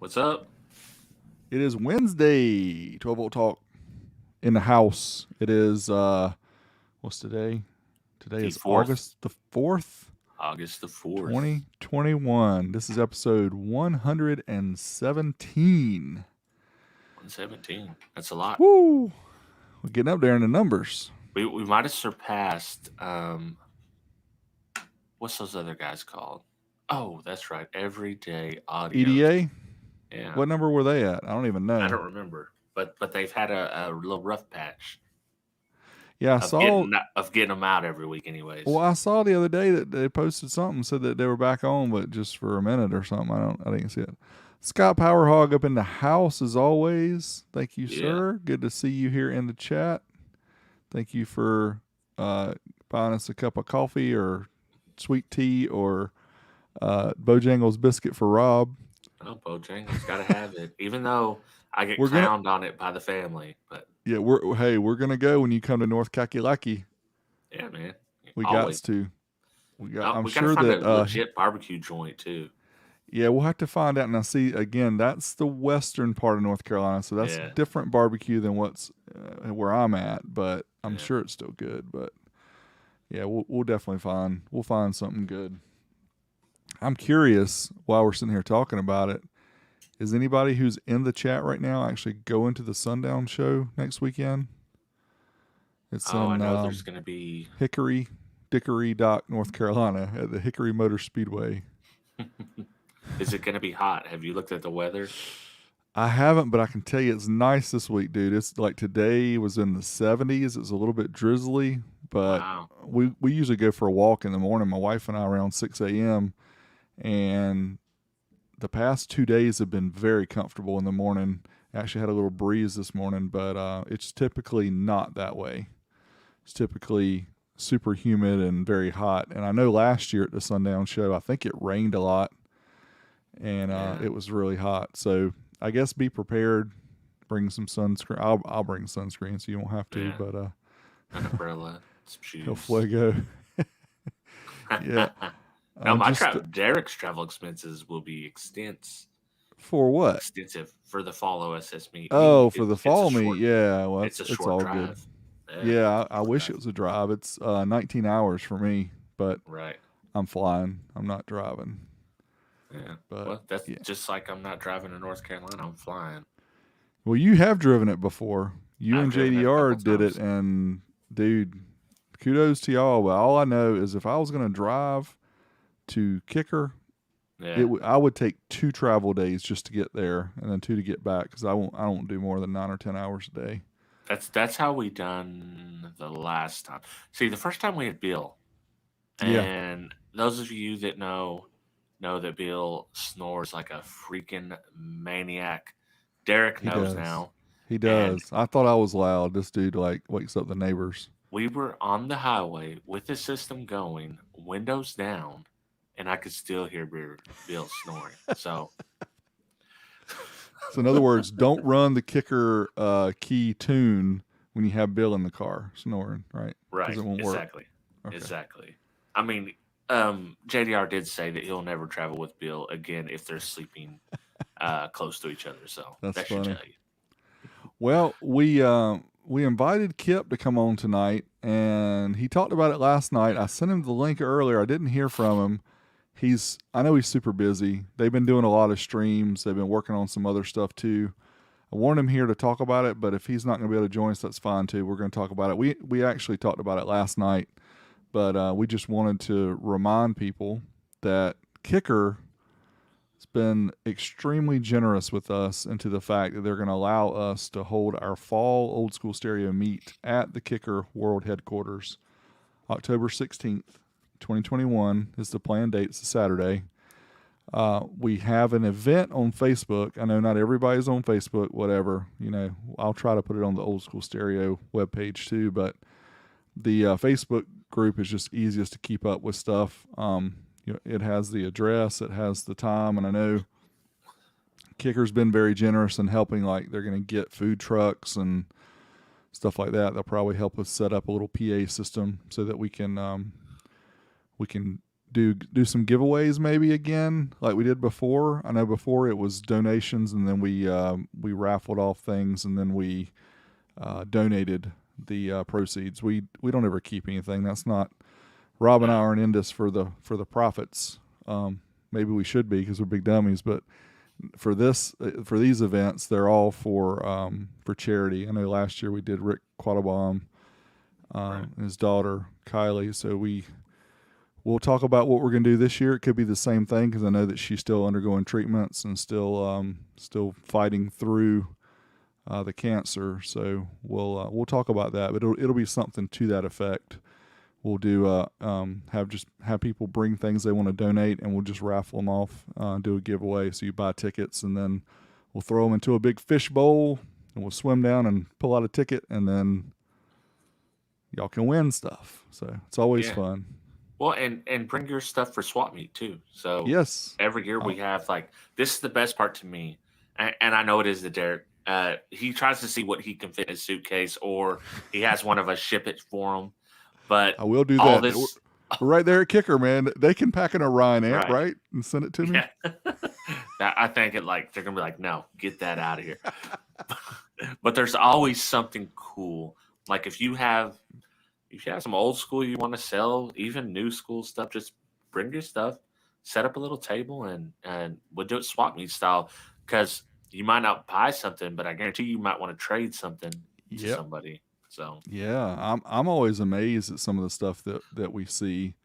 What's up? It is Wednesday, 12 volt talk in the house. It is what's today? Today The is 4th, August the 4th, August the 4th. 2021. This is episode 117. 117. That's a lot. Woo! We're getting up there in the numbers. We might have surpassed what's those other guys called? Oh, that's right. Everyday audio. EDA? Yeah. What number were they at? I don't even know. I don't remember. But they've had a little rough patch Yeah, I of saw. getting them out every week anyways. Well, I saw the other day that they posted something, said that they were back on, but just for a minute or something. I didn't see it. Scott Powerhog up in the house as always. Thank you, sir. Good to see you here in the chat. Thank you for buying us a cup of coffee or sweet tea or Bojangles biscuit for Rob. Oh, Bojangles got to have it. Even though I get We're clowned on it by the family. But Yeah, we're gonna go when you come to North Kakalaki. yeah, man. We Always. got to. I'm we got to sure find that a legit barbecue joint too. yeah, we'll have to find out. Now, see, again, that's the western part of North Carolina, so that's Yeah. different barbecue than what's where I'm at. But I'm Yeah. sure it's still good. But yeah, we'll definitely find something good. I'm curious while we're sitting here talking about it. Is anybody who's in the chat right now actually going to the Sundown show next weekend? It's Oh, I in know there's going to be. Dickory Dock, North Carolina, at the Hickory Motor Speedway. Is it going to be hot? Have you looked at the weather? I haven't, but I can tell you it's nice this week, dude. It's like today was in the 70s. It's a little bit drizzly, but Wow. we usually go for a walk in the morning, my wife and I, around 6 a.m. And the past 2 days have been very comfortable in the morning. Actually had a little breeze this morning, but it's typically not that way. It's typically super humid and very hot. And I know last year at the Sundown show, I think it rained a lot, and it was really hot. So I guess be prepared. Bring some sunscreen. I'll bring sunscreen so you won't have to. Yeah. But An umbrella, some shoes. El Fuego. Yeah. No, Derek's travel expenses will be extensive For what? for the fall OSS meet. Oh, for the fall meet. Yeah. Well, it's a it's short all drive. good. Yeah, I wish it was a drive. It's 19 hours for me, but Right. I'm flying. I'm not driving. Yeah. But Well, that's just like I'm not driving to North Carolina. I'm flying. Well, you have driven it before. You I've and driven it a JDR couple did it, times. and dude, kudos to y'all. But all I know is if I was going to drive to Kicker, Yeah. I would take 2 travel days just to get there, and then 2 to get back, because I won't do more than 9 or 10 hours a day. That's how we done the last time. See, the first time we had Bill, Yeah. and those of you that know that Bill snores like a freaking maniac. Derek He knows does. now. He does. I thought I was loud. This dude wakes up the neighbors. We were on the highway with the system going, windows down, and I could still hear Bill snoring. So in other words, don't run the Kicker key tune when you have Bill in the car snoring, right? Right. It won't Exactly. work. Okay. Exactly. I mean, JDR did say that he'll never travel with Bill again if they're sleeping close to each other. So That's that should funny. tell you. Well, we invited Kip to come on tonight, and he talked about it last night. I sent him the link earlier. I didn't hear from him. I know he's super busy. They've been doing a lot of streams. They've been working on some other stuff too. I wanted him here to talk about it, but if he's not going to be able to join us, that's fine too. We're going to talk about it. We actually talked about it last night, but we just wanted to remind people that Kicker has been extremely generous with us into the fact that they're going to allow us to hold our fall Old School Stereo meet at the Kicker World Headquarters. October 16th, 2021 is the planned date. It's a Saturday. We have an event on Facebook. I know not everybody's on Facebook, whatever. I'll try to put it on the Old School Stereo webpage too, but the Facebook group is just easiest to keep up with stuff. It has the address, it has the time, and I know Kicker's been very generous in helping. Like, they're going to get food trucks and stuff like that. They'll probably help us set up a little PA system so that we can do some giveaways maybe again like we did before. I know before it was donations, and then we raffled off things, and then we donated the proceeds. We don't ever keep anything. That's not Rob and I No. aren't in this for the profits. Maybe we should be because we're big dummies, but for these events, they're all for charity. I know last year we did Rick Quattlebaum Right. and his daughter Kylie. So we'll talk about what we're going to do this year. It could be the same thing because I know that she's still undergoing treatments and still fighting through the cancer. So we'll talk about that, but it'll be something to that effect. We'll do have people bring things they want to donate, and we'll just raffle them off, do a giveaway. So you buy tickets, and then we'll throw them into a big fish bowl, and we'll swim down and pull out a ticket, and then y'all can win stuff. So it's always Yeah. fun. Well, and bring your stuff for swap meet too. So Yes. every year we have like this is the best part to me, and I know it is to Derek. He tries to see what he can fit in his suitcase, or he has one of us ship it for him. But I will do all that. this, We're right there at Kicker, man. They can pack an Orion amp, right? right? And send it to me. Yeah. I think it like they're gonna be like, no, get that out of here. But there's always something cool. Like if you have some old school you want to sell, even new school stuff, just bring your stuff, set up a little table, and we'll do it swap meet style. Because you might not buy something, but I guarantee you might want to trade something to Yep. somebody. So Yeah, I'm always amazed at some of the stuff that we see,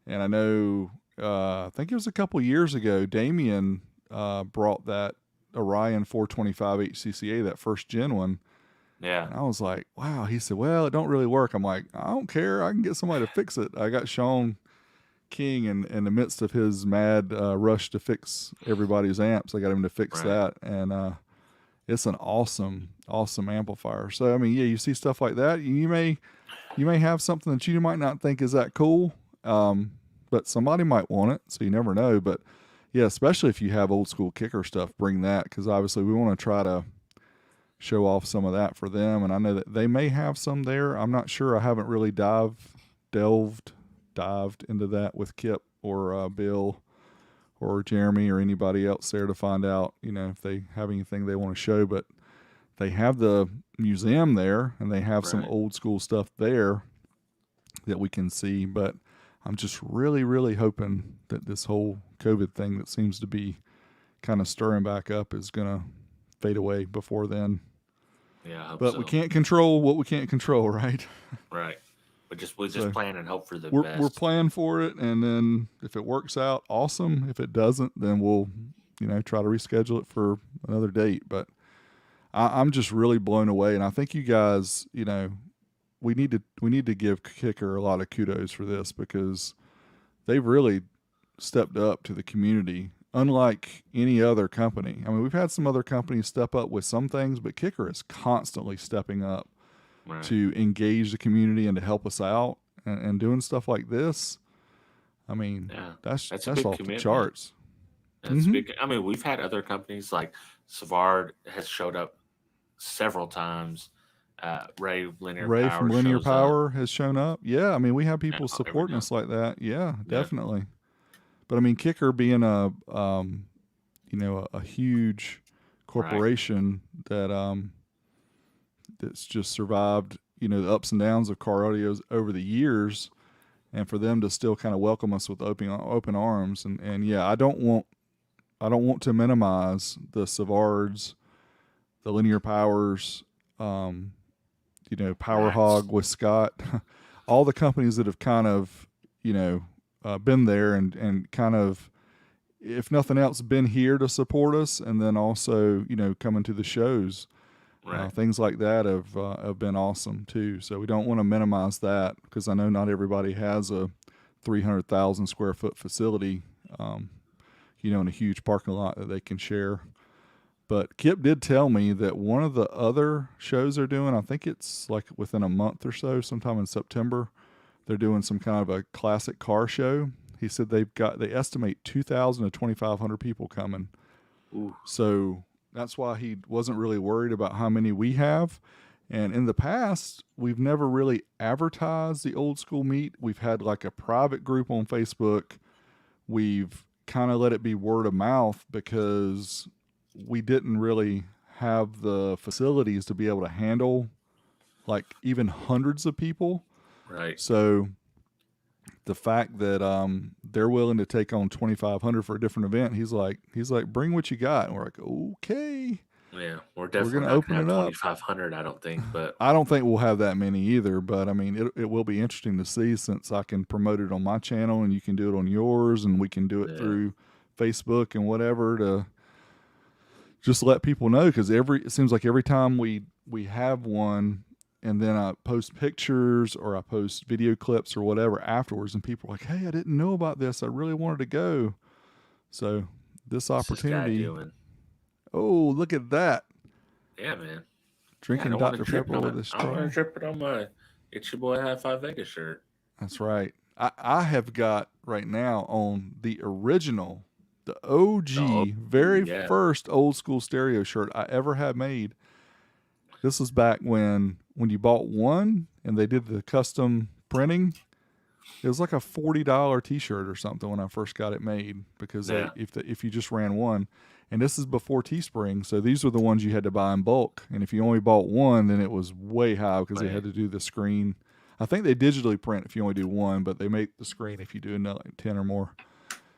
and I know I think it was a couple years ago. Damien brought that Orion 425 HCCA, that first gen one, yeah, and I was like, wow. He said, well, it don't really work. I'm like, I don't care. I can get somebody to fix it. I got Sean King in the midst of his mad rush to fix everybody's amps. I got him to fix right. that, and it's an awesome amplifier. So I mean, yeah, you see stuff like that. You may have something that you might not think is that cool, but somebody might want it. So you never know. But yeah, especially if you have old school kicker stuff, bring that because obviously we want to try to show off some of that for them. And I know that they may have some there. I'm not sure. I haven't really dived into that with Kip or Bill or Jeremy or anybody else there to find out, if they have anything they want to show. But they have the museum there, and they have some Right. old school stuff there that we can see. But I'm just really, really hoping that this whole COVID thing that seems to be kind of stirring back up is going to fade away before then. Yeah, I hope But so. we can't control what we can't control, right? Right. We'll just So plan and hope for the we're best. playing for it, and then if it works out, awesome. If it doesn't, then we'll try to reschedule it for another date. But I'm just really blown away, and I think you guys, we need to give Kicker a lot of kudos for this because they've really stepped up to the community, unlike any other company. I mean, we've had some other companies step up with some things, but Kicker is constantly stepping up Right. to engage the community and to help us out and doing stuff like this. I mean, Yeah, that's that's a big off the commitment. charts. That's Mm-hmm. big. I mean, we've had other companies like Savard has showed up several times. Ray Linear Ray Power from Linear shows up. Power has shown up. Yeah, I mean, we have people Every supporting now. us like that. Yeah, Yeah. definitely. But I mean, Kicker being a huge Right. corporation that's just survived the ups and downs of car audios over the years, and for them to still kind of welcome us with open arms, and yeah, I don't want to minimize the Savards, the Linear Powers, Power Right. Hog with Scott, all the companies that have kind of been there and kind of, if nothing else, been here to support us, and then also coming to the shows. Right. Things like that have been awesome too. So we don't want to minimize that because I know not everybody has a 300,000 square foot facility, in a huge parking lot that they can share. But Kip did tell me that one of the other shows they're doing, I think it's like within a month or so, sometime in September, they're doing some kind of a classic car show. He said they estimate 2,000 to 2,500 people coming. Ooh. So that's why he wasn't really worried about how many we have. And in the past, we've never really advertised the old school meet. We've had like a private group on Facebook. We've kind of let it be word of mouth because we didn't really have the facilities to be able to handle like even hundreds of people. Right. So the fact that they're willing to take on 2,500 for a different event, he's like, bring what you got, and we're like, okay. Yeah, we're We're definitely gonna not open gonna it have up. 2,500. I don't think, but I don't think we'll have that many either, but I mean, it will be interesting to see since I can promote it on my channel and you can do it on yours, and we can do it yeah, through Facebook and whatever to just let people know. Because it seems like every time we have one, and then I post pictures or I post video clips or whatever afterwards, and people are like, "Hey, I didn't know about this. I really wanted to go." So this what's this guy opportunity. doing? Oh, look at that! Yeah, man. Yeah, I Drinking don't want to Dr. drip Pepper on with it. a I don't want straw. to drip it on my It's Your Boy High Five Vegas shirt. That's right. I have got right now on the original, the OG, very Yeah, first old school stereo shirt I ever had made. This was back when you bought one and they did the custom printing. It was like a $40 T-shirt or something when I first got it made because yeah, if you just ran one, and this is before Teespring, so these were the ones you had to buy in bulk. And if you only bought one, then it was way high because they man. had to do the screen. I think they digitally print if you only do one, but they make the screen if you do another like 10 or more.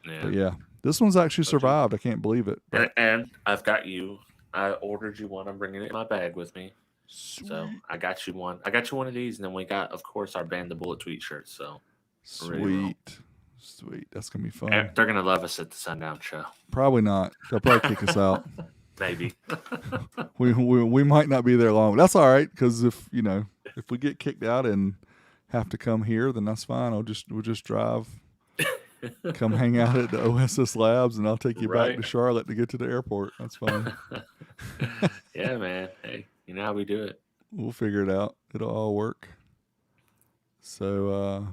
Yeah. But yeah, this one's actually survived. I can't believe it. But And I've got you. I ordered you one. I'm bringing it in my bag with me. sweet, So I got you one. I got you one of these, and then we got, of course, our Band the Bullet tweet shirts. So we're ready to roll. sweet. That's gonna be And fun. they're gonna love us at the Sundown show. Probably not. They'll probably kick us out. Maybe. We might not be there long. That's all right because if we get kicked out and have to come here, then that's fine. We'll just drive, come hang out at the OSS Labs, and I'll take you back to Charlotte to get to the airport. That's fine. Yeah, man. Hey, you know how we do it. We'll figure it out. It'll all work. So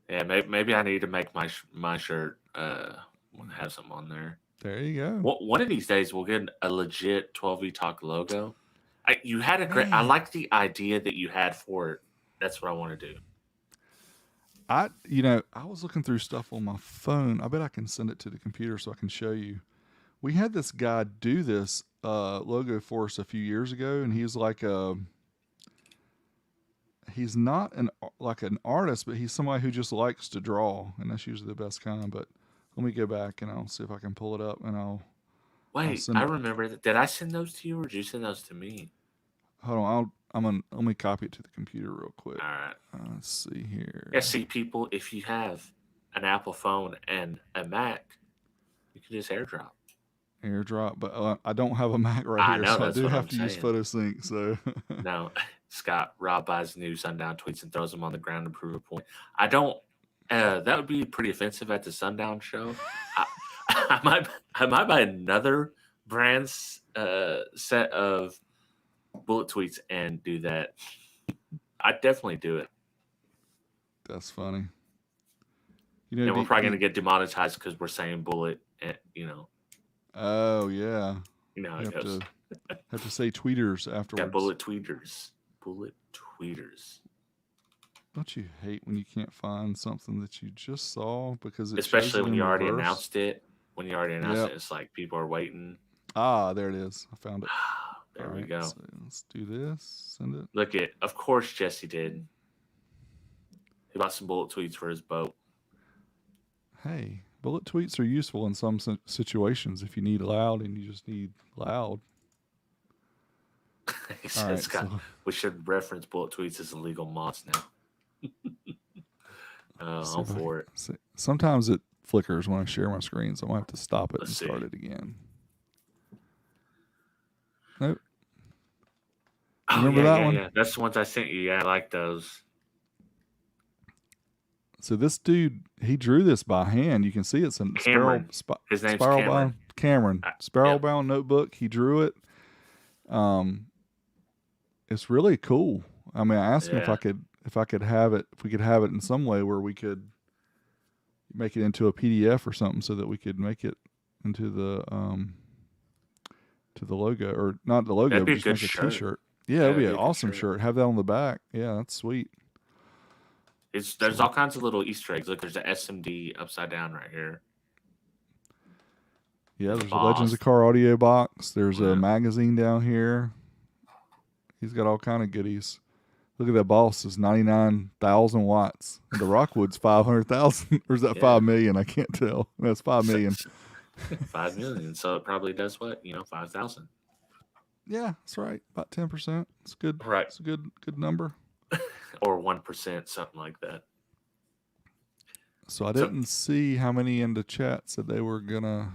yeah, maybe I need to make my shirt have something on there. There you go. One of these days we'll get a legit 12V Talk logo. You had a great. I like the idea that you had for it. That's what I want to do. I was looking through stuff on my phone. I bet I can send it to the computer so I can show you. We had this guy do this logo for us a few years ago, and he's like he's not an artist, but he's somebody who just likes to draw, and that's usually the best kind. But let me go back and I'll see if I can pull it up, and I'll wait. I remember that. Did I send those to you, or did you send those to me? Hold on. Let me copy it to the computer real quick. All right. Let's see here. Yeah, see, people, if you have an Apple phone and a Mac, you can just AirDrop. But I don't have a Mac right here, so I do have to use PhotoSync. So no, Scott, Rob buys new Sundown tweets and throws them on the ground to prove a point. I don't. That would be pretty offensive at the Sundown show. I might buy another brand's set of bullet tweets and do that. I'd definitely do it. That's funny. And we're probably going to get demonetized because we're saying bullet, Oh, yeah. You know how it goes. Have to say tweeters afterwards. Yeah, bullet tweeters. Bullet tweeters. Don't you hate when you can't find something that you just saw because it especially when you already reverse? Announced it. When you already announced it, it's like people are waiting. Ah, there it is. I found it. There we go. So let's do this. Send it. Look at, of course, Jesse did. He bought some bullet tweets for his boat. Hey, bullet tweets are useful in some situations if you need loud and you just need loud. He said, Scott, we should reference bullet tweets as illegal mods now. I'm for it. Sometimes it flickers when I share my screen, so I might have to stop it and start it again. Nope. Remember that one? Yeah. That's the ones I sent you. Yeah, I like those. So this dude, he drew this by hand. You can see it's in Cameron. His name's Cameron. Spiral-bound notebook. He drew it. It's really cool. I mean, I asked him if we could have it in some way where we could make it into a PDF or something so that we could make it into the to the logo, or not the logo, but just make a t-shirt. Yeah, it'll Yeah, be it'd an be a good awesome shirt. shirt. Have that on the back. Yeah, that's sweet. There's So all kinds of little Easter eggs. Look, there's a SMD upside down right here. yeah, There's a there's a Legends of boss. Car audio box. There's a Yeah, magazine down here. He's got all kind of goodies. Look at that boss. It's 99,000 watts. And the Rockwood's 500,000. Or is that yeah. 5 million? I can't tell. That's 5 million. 5 million. So it probably does what? 5,000. Yeah, that's right. About 10%. It's good. Right. It's a good number. Or 1%, something like that. So I So didn't see how many in the chat said they were gonna.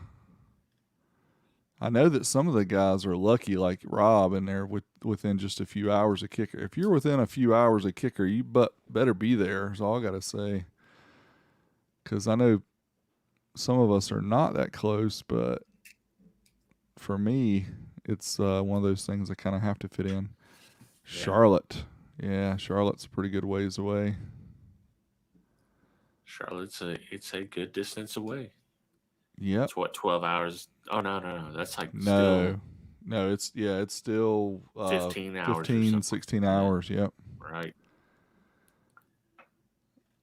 I know that some of the guys are lucky, like Rob, and they're within just a few hours of kicker. If you're within a few hours of kicker, you better be there. Is all I gotta say. Because I know some of us are not that close, but for me, it's one of those things I kind of have to fit in. yeah, Charlotte, yeah, Charlotte's a pretty good ways away. It's a good distance away. Yep. It's what, 12 hours? Oh no. That's like No, still no, it's still 15 hours or 15, something. 16 Yeah, hours. Yep. right.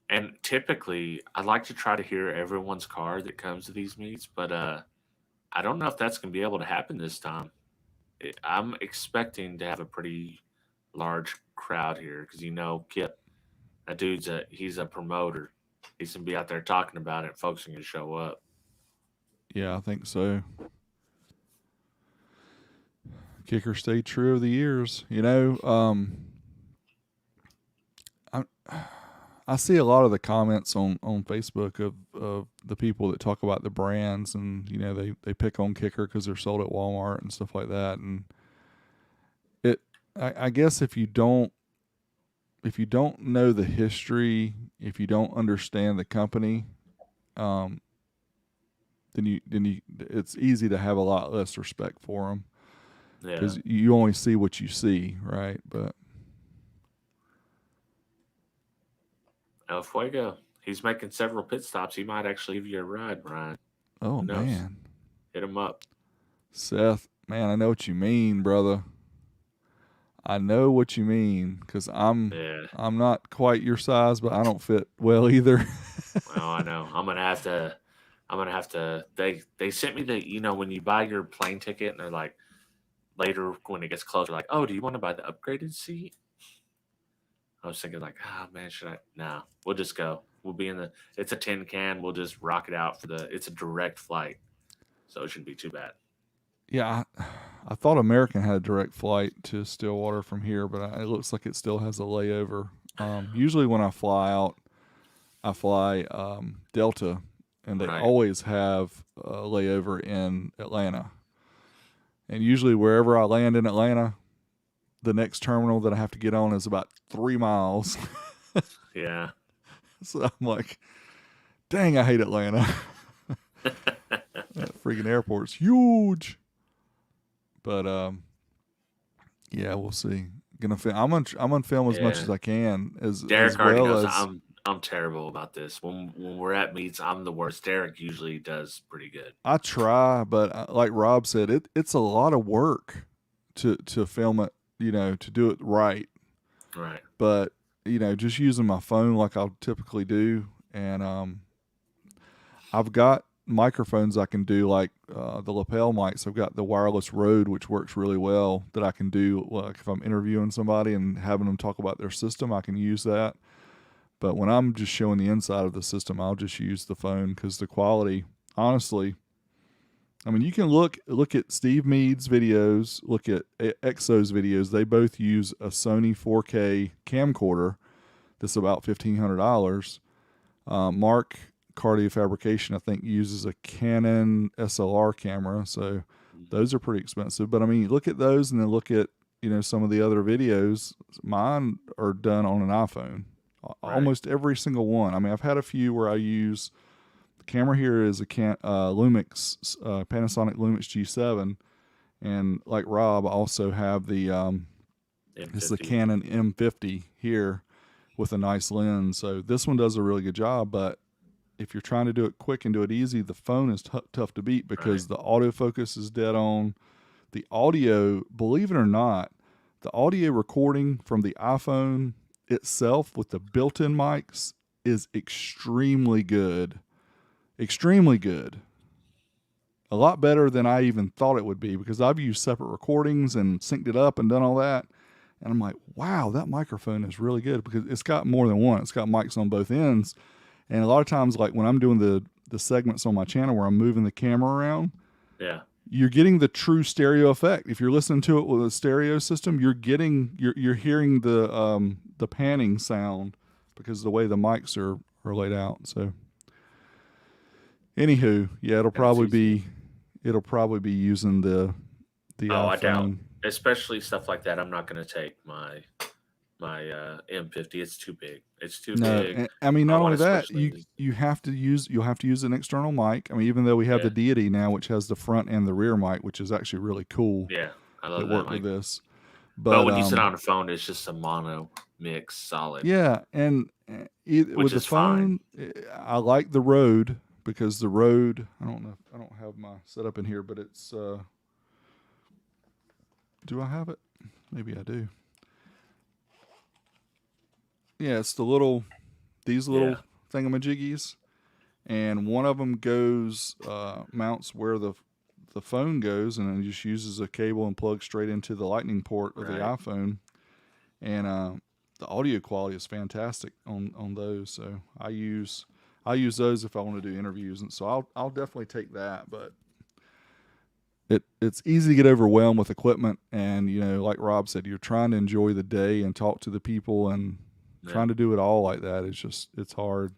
And typically, I like to try to hear everyone's car that comes to these meets, but I don't know if that's going to be able to happen this time. I'm expecting to have a pretty large crowd here because Kip, he's a promoter. He's gonna be out there talking about it. Folks are gonna show up. Yeah, I think so. Kicker stayed true of the years. I I see a lot of the comments on Facebook of the people that talk about the brands, and they pick on Kicker because they're sold at Walmart and stuff like that. And it I guess if you don't know the history, if you don't understand the company, um, then it's easy to have a lot less respect for them Yeah. because you only see what you see, right? But El Fuego. He's making several pit stops. He might actually give you a ride, Brian. oh Who knows? man, Hit him up. Seth, man, I know what you mean, brother. I know what you mean because I'm Yeah. I'm not quite your size, but I don't fit well either. Well, I know. I'm gonna have to. They sent me when you buy your plane ticket and they're like later when it gets closer like, oh, do you want to buy the upgraded seat? I was thinking like, oh man, should I? No, we'll just go. We'll be in the. It's a tin can. We'll just rock it out for the. It's a direct flight, so it shouldn't be too bad. Yeah, I thought American had a direct flight to Stillwater from here, but it looks like it still has a layover. Usually when I fly out, I fly Delta, and they Right. always have a layover in Atlanta. And usually wherever I land in Atlanta, the next terminal that I have to get on is about 3 miles. Yeah. So I'm like, dang, I hate Atlanta. That freaking airport's huge. But yeah, we'll see. I'm gonna film as much Yeah. as I can, as Derek already well knows as I'm terrible about this. When we're at meets, I'm the worst. Derek usually does pretty good. I try. But like Rob said, it's a lot of work to film it. To do it right. Right. But just using my phone like I'll typically do, and I've got microphones I can do like the lapel mics. I've got the wireless Rode, which works really well. That I can do like if I'm interviewing somebody and having them talk about their system, I can use that. But when I'm just showing the inside of the system, I'll just use the phone because the quality, honestly, I mean, you can look at Steve Mead's videos, look at EXO's videos. They both use a Sony 4K camcorder that's about $1,500. Mark Cardio Fabrication, I think, uses a Canon SLR camera, so those are pretty expensive. But I mean, look at those, and then look at some of the other videos. Mine are done on an iPhone, Right. almost every single one. I mean, I've had a few where I use the camera here is a Lumix Panasonic Lumix G7, and like Rob, I also have the it's the M50. Canon M50 here with a nice lens. So this one does a really good job, but if you're trying to do it quick and do it easy, the phone is tough to beat because Right. the autofocus is dead on. The audio, believe it or not, The audio recording from the iPhone itself with the built-in mics is extremely good. Extremely good. A lot better than I even thought it would be, because I've used separate recordings and synced it up and done all that. And I'm like, wow, that microphone is really good, because it's got more than one. It's got mics on both ends. And a lot of times, like when I'm doing the segments on my channel where I'm moving the camera around, Yeah. you're getting the true stereo effect. If you're listening to it with a stereo system, you're hearing the panning sound because of the way the mics are laid out. So anywho, yeah, it'll probably be using the I doubt. iPhone. Especially stuff like that. I'm not going to take my M50. It's too big. It's too No, big. I mean, not want only to that, switch lenses. you'll have to use an external mic. I mean, even though we have the Deity now, which has the front and the rear mic, which is actually really cool. Yeah, I love that that work mic. with this. But when you sit on the phone, it's just a mono mix, solid. Yeah, and with the phone, I like the Rode, because the Rode, I don't have my setup in here, but it's do I have it? Maybe I do. Yeah, it's these little thingamajiggies, and one of them goes mounts where the phone goes, and then just uses a cable and plugs straight into the lightning port of the iPhone. And the audio quality is fantastic on those. So I use those if I want to do interviews, and so I'll definitely take that. But it's easy to get overwhelmed with equipment, and like Rob said, you're trying to enjoy the day and talk to the people, and trying to do it all like that is it's hard.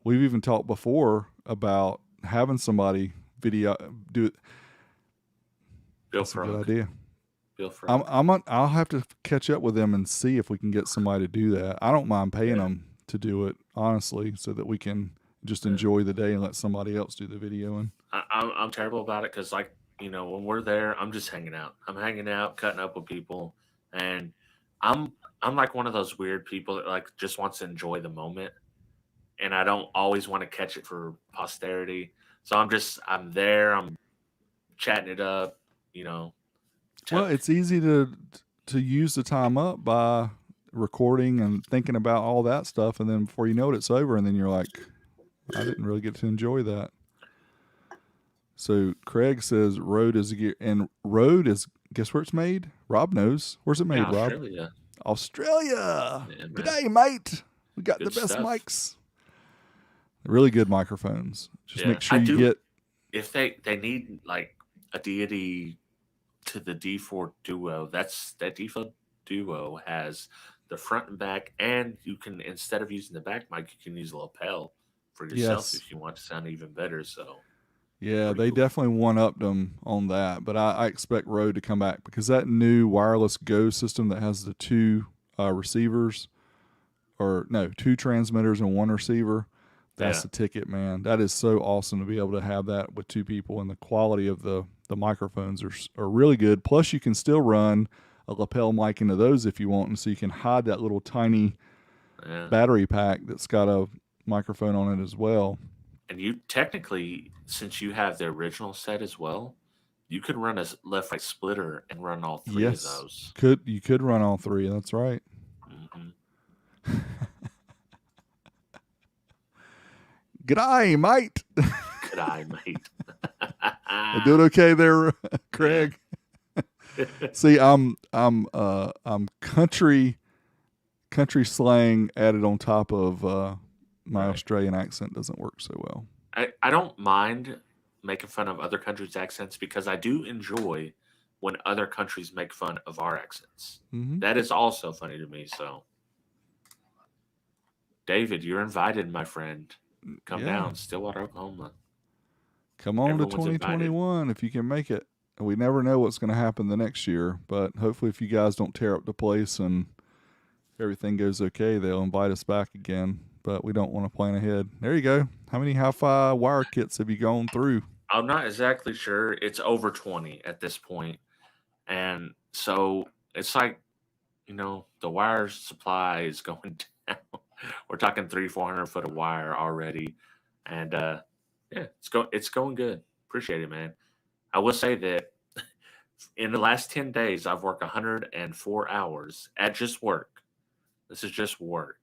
We've even talked before about having somebody video do it. That's a good idea. I'll have to catch up with them and see if we can get somebody to do that. I don't mind paying them to do it, honestly, so that we can just enjoy the day and let somebody else do the videoing. I'm terrible about it, because, like, when we're there, I'm just hanging out. I'm hanging out, cutting up with people, and I'm like one of those weird people that like just wants to enjoy the moment, and I don't always want to catch it for posterity. So I'm there, I'm chatting it up, Well, it's easy to use the time up by recording and thinking about all that stuff, and then before you know it, it's over, and then you're like, I didn't really get to enjoy that. So Craig says Rode is a gear, and Rode is, guess where it's made? Rob knows. Where's it made, Rob? Australia. Yeah, G'day, mate. We got Good the best stuff. mics. Really good microphones. Just make sure you get. If they need like a Deity to the D4 Duo, that D4 Duo has the front and back, and you can, instead of using the back mic, you can use a lapel for yourself if you want to sound even better. So yeah, they definitely one-upped them on that, but I expect Rode to come back, because that new wireless Go system that has the two receivers, or no, two transmitters and one receiver, that's the ticket, man. That is so awesome to be able to have that with two people, and the quality of the microphones are really good. Plus, you can still run a lapel mic into those if you want, and so you can hide that little tiny battery pack that's got a microphone on it as well. And you technically, since you have the original set as well, you could run a left-right splitter and run all three of those. You could run all three. That's right. Mm-hmm. G'day, mate. G'day, mate. Doing okay there, Craig? See, I'm country slang added on top of my Australian accent doesn't work so well. I don't mind making fun of other countries' accents, because I do enjoy when other countries make fun of our accents. Mm-hmm. That is also funny to me. So, David, you're invited, my friend. Come down, Stillwater, Oklahoma. Come on to 2021 if you can make it. We never know what's going to happen the next year, but hopefully if you guys don't tear up the place and everything goes okay, they'll invite us back again. But we don't want to plan ahead. There you go. How many hi-fi wire kits have you gone through? I'm not exactly sure. It's over 20 at this point. And so it's like, the wire supply is going down. We're talking 300-400 foot of wire already. And it's going good. Appreciate it, man. I will say that in the last 10 days, I've worked 104 hours at just work. This is just work.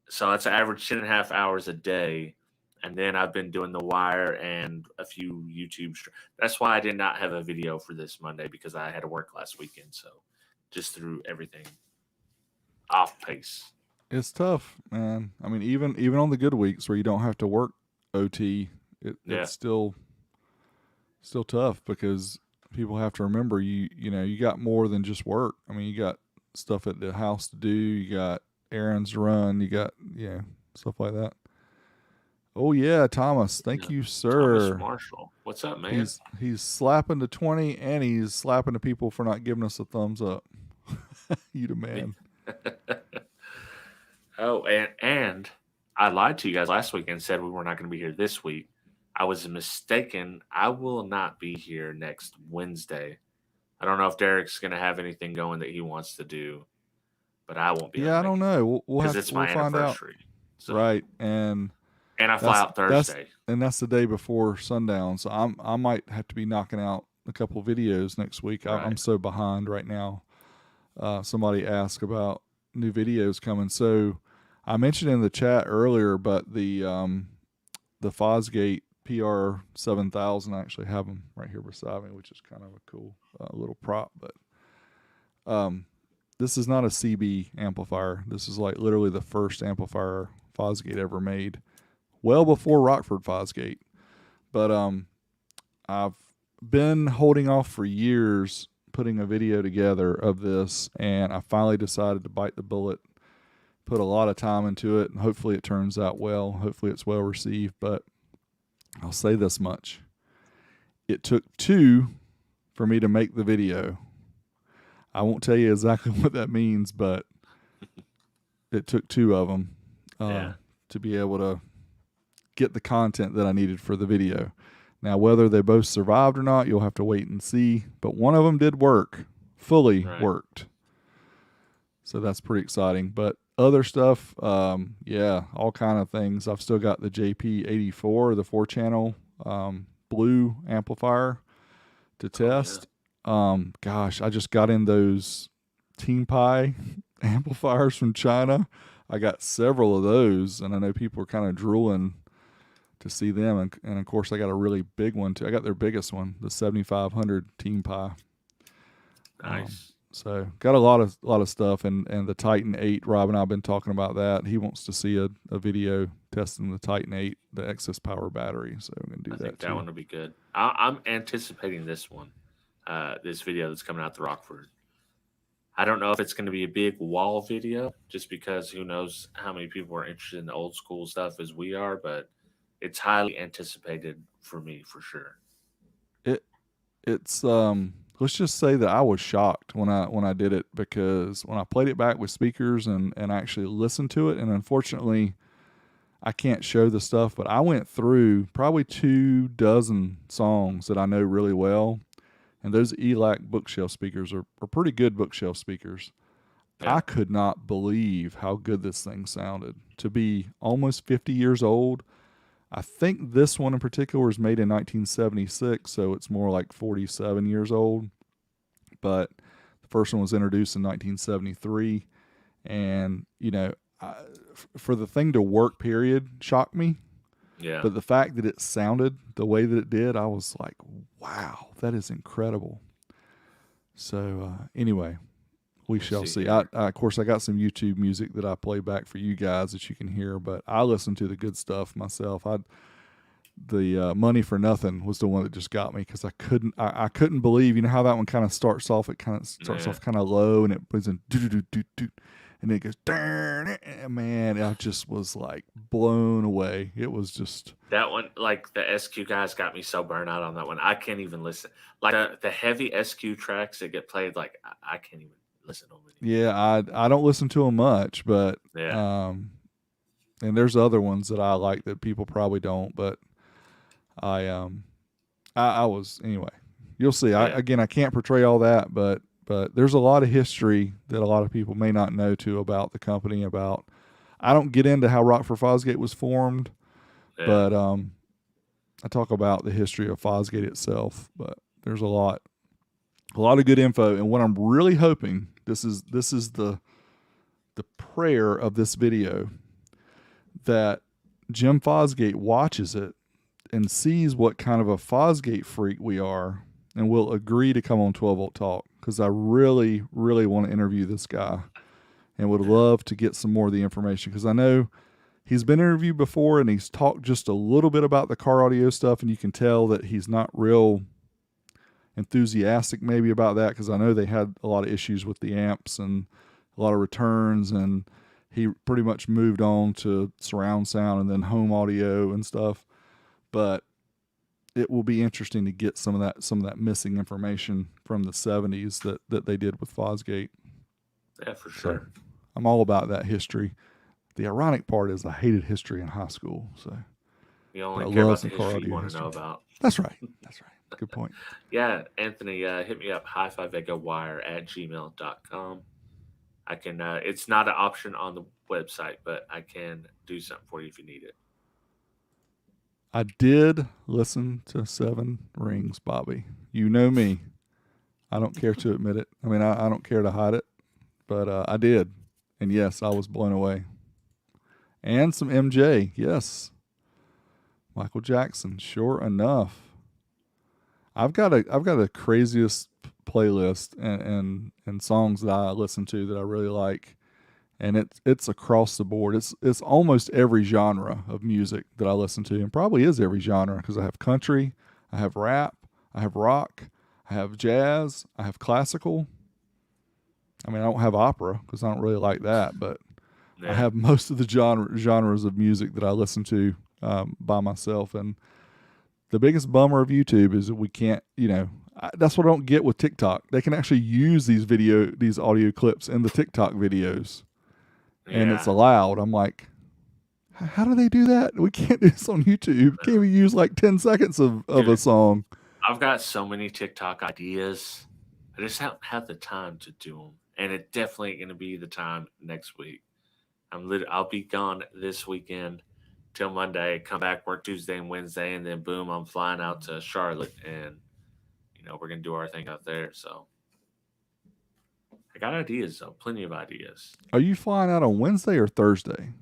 So it's an average 10 and a half hours a day. And then I've been doing The Wire and a few YouTube. That's why I did not have a video for this Monday, because I had to work last weekend. So just threw everything off pace. It's tough, man. I mean, even on the good weeks where you don't have to work OT, it's still tough, because people have to remember you got more than just work. I mean, you got stuff at the house to do, you got errands to run, you got stuff like that. Oh yeah, Thomas, thank you, sir. Thomas Marshall, what's up, man? He's slapping the 20, and he's slapping the people for not giving us a thumbs up. You the man. Oh, and I lied to you guys last week and said we were not going to be here this week. I was mistaken. I will not be here next Wednesday. I don't know if Derek's going to have anything going that he wants to do, but I won't be. Yeah, I don't know. We'll my find anniversary. Out. So. Right, and I fly out Thursday. That's the day before Sundown, so I might have to be knocking out a couple videos next week. Right. I'm so behind right now. Somebody asked about new videos coming, so I mentioned in the chat earlier, but the Fosgate PR 7000, I actually have them right here beside me, which is kind of a cool little prop. But this is not a CB amplifier. This is like literally the first amplifier Fosgate ever made, well before Rockford Fosgate. But I've been holding off for years putting a video together of this, and I finally decided to bite the bullet, put a lot of time into it, and hopefully it turns out well. Hopefully it's well received, but I'll say this much. It took 2 for me to make the video. I won't tell you exactly what that means, but it took 2 of them to be able to get the content that I needed for the video. Now, whether they both survived or not, you'll have to wait and see. But one of them did work, fully worked. So that's pretty exciting. But other stuff, all kind of things. I've still got the JP84, the 4-channel blue amplifier to test. Gosh, I just got in those Team Pi amplifiers from China. I got several of those, and I know people are kind of drooling to see them. And of course, I got a really big one too. I got their biggest one, the 7500 Team Pi. Nice. So got a lot of stuff, and the Titan 8. Rob and I have been talking about that. He wants to see a video testing the Titan 8, the excess power battery. So we're gonna do that. I think that one will be good. I'm anticipating this one, this video that's coming out the Rockford. I don't know if it's going to be a big wall video, just because who knows how many people are interested in the old school stuff as we are, but it's highly anticipated for me for sure. It's let's just say that I was shocked when I did it, because when I played it back with speakers and actually listened to it, and unfortunately I can't show the stuff, but I went through probably 24 songs that I know really well, and those ELAC bookshelf speakers are pretty good bookshelf speakers. Yeah. I could not believe how good this thing sounded. To be almost 50 years old, I think this one in particular was made in 1976, so it's more like 47 years old. But the first one was introduced in 1973, and for the thing to work, period, shocked me. Yeah. But the fact that it sounded the way that it did, I was like, wow, that is incredible. So anyway, we shall see. Of course, I got some YouTube music that I play back for you guys that you can hear, but I listen to the good stuff myself. The Money for Nothing was the one that just got me, because I couldn't believe, how that one kind of starts off. It kind of starts off kind of low, and it plays in do, and then it goes, man, I just was like blown away. It was just that one, like the SQ guys got me so burnt out on that one. I can't even listen. Like the heavy SQ tracks that get played, like I can't even listen to them anymore. Yeah, I don't listen to them much, but and there's other ones that I like that people probably don't, but I was, anyway. You'll see. Yeah. I can't portray all that, but there's a lot of history that a lot of people may not know too about the company. I don't get into how Rockford Fosgate was formed, but I talk about the history of Fosgate itself. But there's a lot A lot of good info. And what I'm really hoping, this is the prayer of this video, that Jim Fosgate watches it and sees what kind of a Fosgate freak we are and will agree to come on 12 Volt Talk, because I really, really want to interview this guy and would love to get some more of the information, because I know he's been interviewed before and he's talked just a little bit about the car audio stuff, and you can tell that he's not real enthusiastic maybe about that, because I know they had a lot of issues with the amps and a lot of returns, and he pretty much moved on to surround sound and then home audio and stuff. But it will be interesting to get some of that missing information from the 70s that they did with Fosgate. Yeah, for sure. So I'm all about that history. The ironic part is I hated history in high school. So you only care about the history you want to know about. That's right. That's right. Good point. Yeah, Anthony, hit me up, hi5egowire@gmail.com. I can, it's not an option on the website, but I can do something for you if you need it. I did listen to Seven Rings, Bobby. You know me. I don't care to admit it. I mean, I don't care to hide it, but I did. And yes, I was blown away. And some MJ, yes. Michael Jackson, sure enough. I've got a craziest playlist and songs that I listen to that I really like, and it's across the board. It's almost every genre of music that I listen to, and probably is every genre, because I have country, I have rap, I have rock, I have jazz, I have classical. I mean, I don't have opera because I don't really like that, but I have most of the genres of music that I listen to by myself. And the biggest bummer of YouTube is that we can't, that's what I don't get with TikTok. They can actually use these audio clips in the TikTok videos, and it's allowed. I'm like, how do they do that? We can't do this on YouTube. Can't we use like 10 seconds of a song? I've got so many TikTok ideas. I just haven't had the time to do them. And it's definitely going to be the time next week. I'll be gone this weekend till Monday, come back, work Tuesday and Wednesday, and then boom, I'm flying out to Charlotte, and we're gonna do our thing out there. So I got ideas, though, plenty of ideas. Are you flying out on Wednesday or Thursday?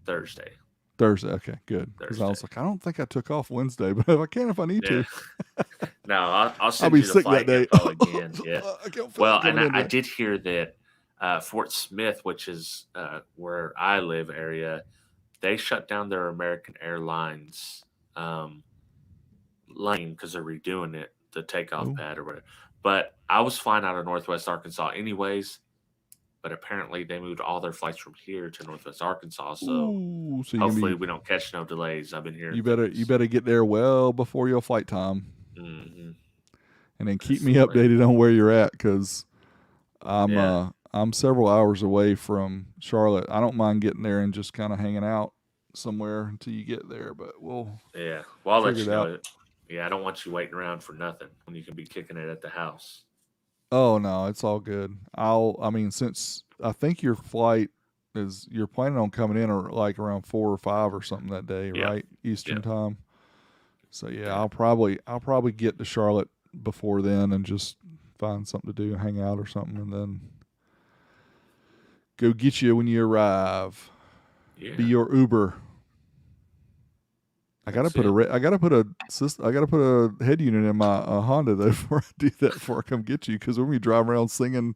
Thursday. Okay, good. Because I was like, I don't think I took off Wednesday, but if I can, if I need to. No, I'll send I'll be you the sick flight that day. info again. Yeah. Well, and I day. did hear that Fort Smith, which is where I live area, they shut down their American Airlines lane because they're redoing it, the takeoff pad or whatever. But I was flying out of Northwest Arkansas anyways. But apparently they moved all their flights from here to Northwest Arkansas. So hopefully we don't catch no delays. I've been hearing. You better get there well before your flight time. Mm-hmm. And then keep me updated on where you're at, because I'm several hours away from Charlotte. I don't mind getting there and just kind of hanging out somewhere until you get there, but Well, I'll let you know. Yeah, I don't want you waiting around for nothing when you can be kicking it at the house. Oh no, it's all good. Since I think your flight you're planning on coming in or like around 4 or 5 or something that day, right? Eastern time. So I'll probably get to Charlotte before then and just find something to do and hang out or something, and then go get you when you arrive. Yeah. Be your Uber. I gotta put a head unit in my Honda though before I do that. Before I come get you, because when we drive around singing.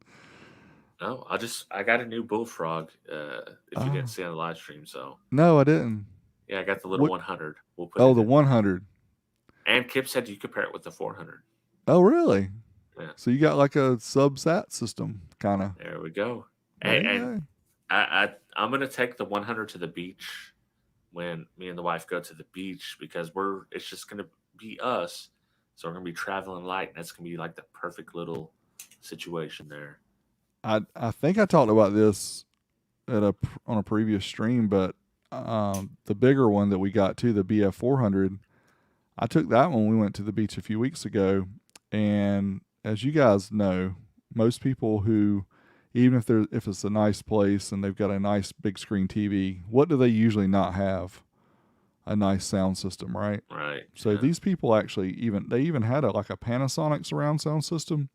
No, I got a new Bullfrog. If you didn't see on the live stream, so no, I didn't. Yeah, I got the little 100. We'll put the 100. And Kip said you compare it with the 400. Oh, really? Yeah. So you got like a sub-sat system, kind of. There we go. And I'm gonna take the 100 to the beach when me and the wife go to the beach, because it's just going to be us. So we're going to be traveling light, and that's going to be like the perfect little situation there. I think I talked about this on a previous stream, but the bigger one that we got too, the BF 400, I took that when we went to the beach a few weeks ago. And as you guys know, most people who, even if it's a nice place and they've got a nice big screen TV, what do they usually not have? A nice sound system, right? Right. So these people actually even had a Panasonic surround sound system,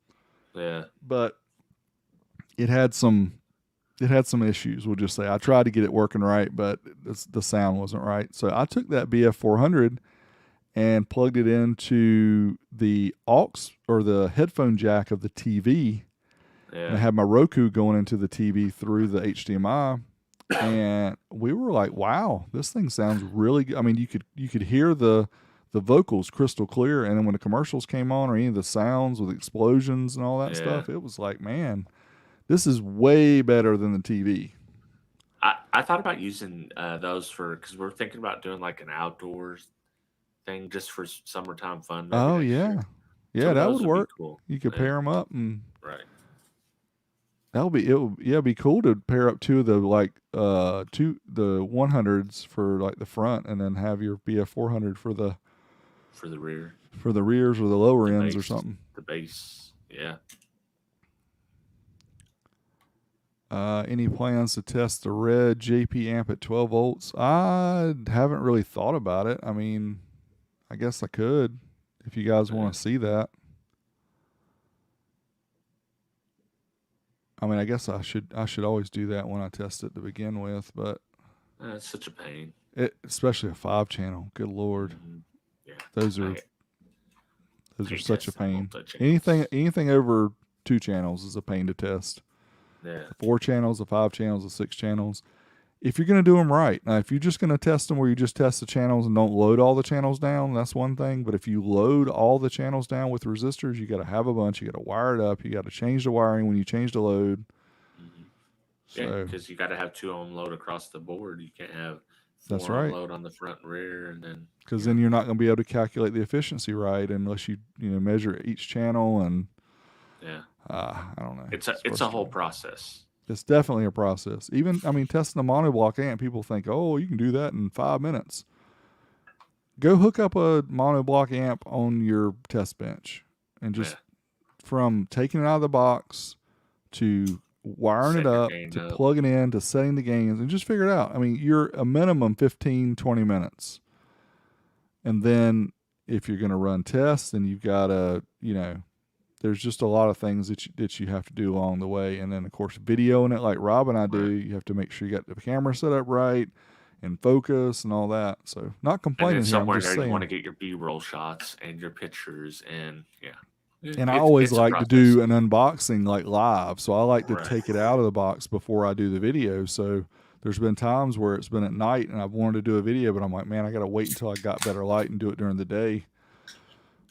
Yeah. but it had some issues. We'll just say I tried to get it working right, but the sound wasn't right. So I took that BF400 and plugged it into the aux or the headphone jack of the TV. Yeah. And I had my Roku going into the TV through the HDMI. And we were like, wow, this thing sounds really good. I mean, you could hear the vocals crystal clear. And then when the commercials came on or any of the sounds with explosions and all that stuff, it was like, man, this is way better than the TV. I thought about using those because we're thinking about doing like an outdoors thing just for summertime fun. Maybe Oh, next yeah. year. Yeah, that would Be work. cool. You could pair them up and right. It'd be cool to pair up two of the like the 100s for like the front and then have your BF400 for the rear. For the rears or the lower ends bass, or something. The bass. Yeah. Any plans to test the red JP amp at 12 volts? I haven't really thought about it. I mean, I guess I could if you guys want to see that. I mean, I guess I should always do that when I test it to begin with, but it's such a pain. Especially a 5-channel. Good Lord. Mm-hmm. Yeah. Those are such a pain. Anything over 2 channels is a pain to test. Yeah. The 4 channels, the 5 channels, the 6 channels. If you're going to do them right. Now, if you're just going to test them where you just test the channels and don't load all the channels down, that's one thing. But if you load all the channels down with resistors, you got to have a bunch. You got to wire it up. You got to change the wiring when you change the load. Mm-hmm. Yeah, because you got to have 2 on load across the board. You can't have 4 on load on the front and rear, and then because then you're not going to be able to calculate the efficiency right unless you measure each channel and I don't know. It's a whole process. It's definitely a process. Even, I mean, testing a monoblock amp, people think, oh, you can do that in 5 minutes. Go hook up a monoblock amp on your test bench and just from taking it out of the box to wiring it up to plugging in to setting the gains and just figure it out. I mean, you're a minimum 15, 20 minutes. And then if you're going to run tests, then you've got to, there's just a lot of things that you have to do along the way. And then, of course, videoing it like Rob and I do, you have to make sure you got the camera set up right and focus and all that. So not complaining and then here. Somewhere I'm just there saying. You want to get your B-roll shots and your pictures and, And I always like to do an unboxing like live. So I like to take it out of the box before I do the video. So there's been times where it's been at night and I've wanted to do a video, but I'm like, man, I got to wait until I got better light and do it during the day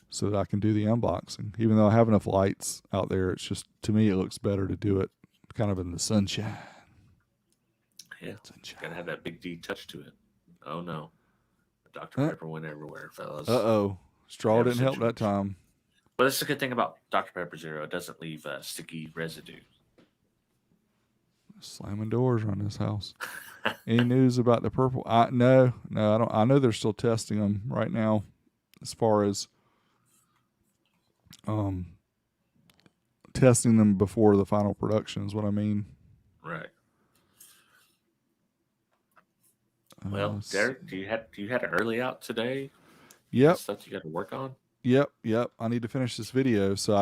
so that I can do the unboxing. Even though I have enough lights out there, it's just, to me, it looks better to do it kind of in the sunshine. Yeah, sunshine. Gotta have that big D touch to it. Oh, no. Dr. Pepper went everywhere, fellas. Uh-oh. Straw didn't help that time. But that's the good thing about Dr. Pepper Zero. It doesn't leave sticky residue. Slamming doors around this house. Any news about the purple? No, I don't. I know they're still testing them right now as far as testing them before the final production is what I mean. Right. Well, Derek, do you had an early out today? Yep. Stuff you got to work on? Yep. I need to finish this video. So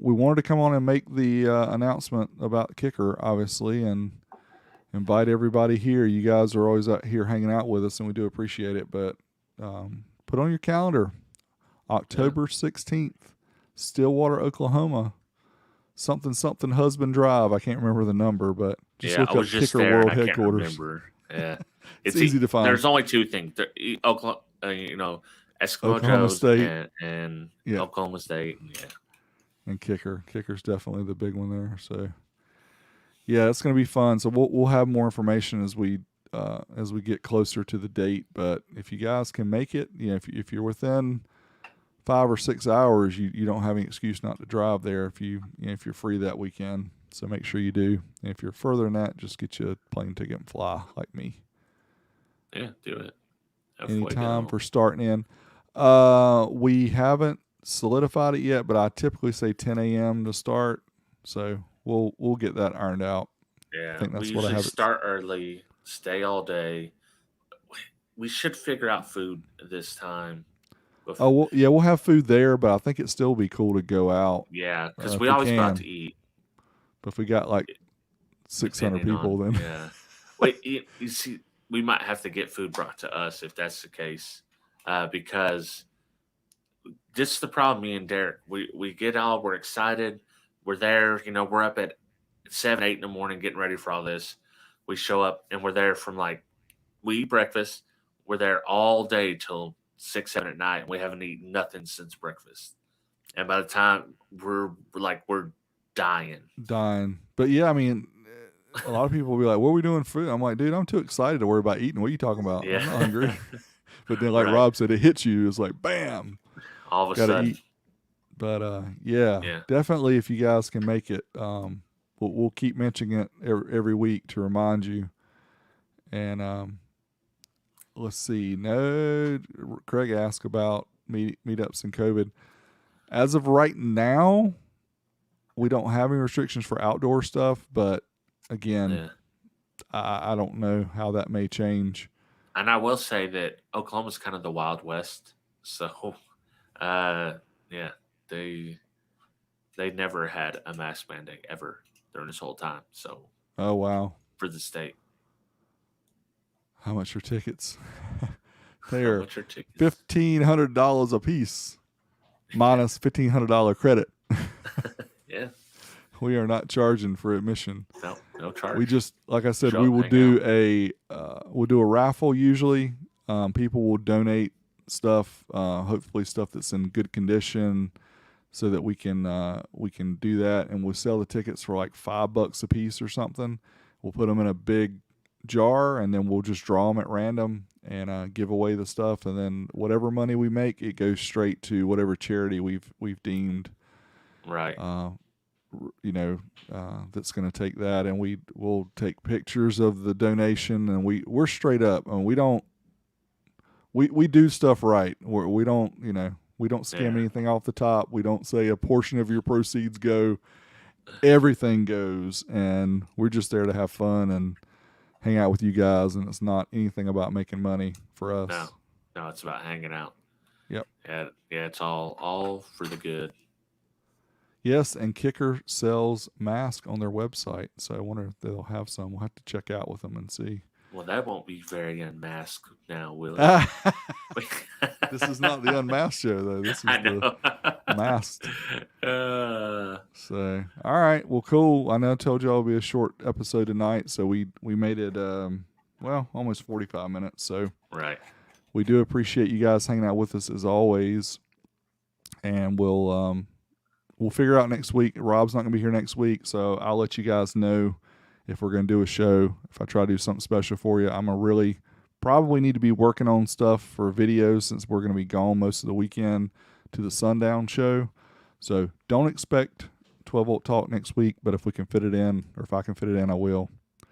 we wanted to come on and make the announcement about Kicker, obviously, and invite everybody here. You guys are always out here hanging out with us, and we do appreciate it. But put on your calendar, October 16th, Stillwater, Oklahoma. Something Husband Drive. I can't remember the number, but just look up Kicker World Headquarters. Yeah, it's easy to find. There's only 2 things. Oklahoma, Eskimo Joe's State and Oklahoma State. Yeah, and Kicker's definitely the big one there. So yeah, it's going to be fun. So we'll have more information as we get closer to the date. But if you guys can make it, if you're within 5 or 6 hours, you don't have any excuse not to drive there if you're free that weekend. So make sure you do. And if you're further than that, just get you a plane ticket and fly like me. Yeah, do it. Any time for starting in. We haven't solidified it yet, but I typically say 10 a.m. to start. So we'll get that ironed out. Yeah, I think that's we what I have. Start early, stay all day. We should figure out food this time. Oh, yeah, we'll have food there, but I think it'd still be cool to go out. Yeah, because If we we always go out can. to eat. But if we got like 600 Depending people, on, then yeah. Wait, you see, we might have to get food brought to us if that's the case, because this is the problem. Me and Derek, we get all, we're excited, we're there. We're up at 7, 8 in the morning getting ready for all this. We show up and we're there from like we eat breakfast. We're there all day till 6, 7 at night. And we haven't eaten nothing since breakfast. And by the time we're dying. dying. But yeah, I mean, a lot of people will be like, "What are we doing for food?" I'm like, "Dude, I'm too excited to worry about eating. What are you talking about? I'm not Yeah. hungry." But then, like Right. Rob said, it hits you. It's like, bam, All of a gotta sudden. eat. But yeah, Yeah. definitely. If you guys can make it, we'll keep mentioning it every week to remind you. And let's see. No, Craig asked about meetups and COVID. As of right now, we don't have any restrictions for outdoor stuff, but again, Yeah. I don't know how that may change. And I will say that Oklahoma's kind of the Wild West. So yeah, they never had a mask mandate ever during this whole time. So Oh wow, for the state. how much are tickets? They How are much are tickets? $1,500 a piece, minus $1,500 credit. Yeah. We are not charging for admission. No charge. We just, like I said, Show we up, will hang do we'll do a raffle usually. People will donate stuff, hopefully stuff that's in good condition, so that we can do that, and we'll sell the tickets for like $5 a piece or something. We'll put them in a big jar, and then we'll just draw them at random and give away the stuff, and then whatever money we make, it goes straight to whatever charity we've deemed Right. that's going to take that, and we'll take pictures of the donation, and we're straight up, and we do stuff right. We don't scam Yeah. anything off the top. We don't say a portion of your proceeds go. Everything goes, and we're just there to have fun and hang out with you guys, and it's not anything about making money for us. No, it's about hanging out. Yep. Yeah, it's all for the good. Yes, and Kicker sells masks on their website, so I wonder if they'll have some. We'll have to check out with them and see. Well, that won't be very unmasked now, will it? This is not the unmasked show, though. This is the masked. So, all right. Well, cool. I know I told y'all it'll be a short episode tonight, so we made it, almost 45 minutes. So, right. We do appreciate you guys hanging out with us as always, and we'll figure out next week. Rob's not going to be here next week, so I'll let you guys know if we're going to do a show. If I try to do something special for you, I'm going to really probably need to be working on stuff for videos since we're going to be gone most of the weekend to the Sundown show. So don't expect 12 volt talk next week, but if we can fit it in, or if I can fit it in, I will.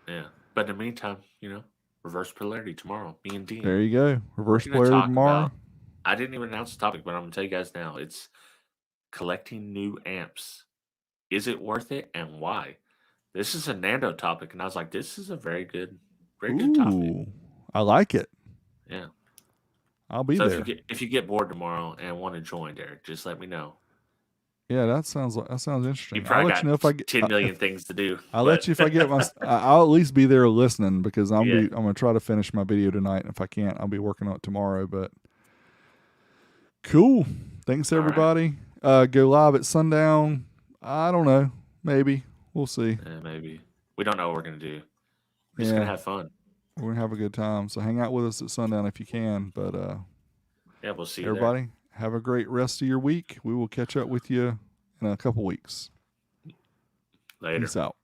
Yeah. But in the meantime, reverse polarity tomorrow. Me and Dean. There you go. Reverse polarity tomorrow. I didn't even announce the topic, but I'm going to tell you guys now. It's collecting new amps. Is it worth it, and why? This is a Nando topic, and I was like, this is a very good topic. I like it. Yeah. I'll be so there. If you get bored tomorrow and want to join, Derek, just let me know. Yeah, that sounds interesting. You probably I'll let you know if I get 10 million things to do. I'll let you if I get my. I'll at least be there listening because I'm gonna try to finish my video tonight. And if I can't, I'll be working on it tomorrow. But cool. Thanks everybody. Right. Go live at Sundown. I don't know. Maybe we'll see. Yeah, maybe we don't know what we're gonna do. We're just gonna have fun. We're gonna have a good time. So hang out with us at Sundown if you can. But we'll see you everybody. There. Have a great rest of your week. We will catch up with you in a couple weeks. Later. Peace out.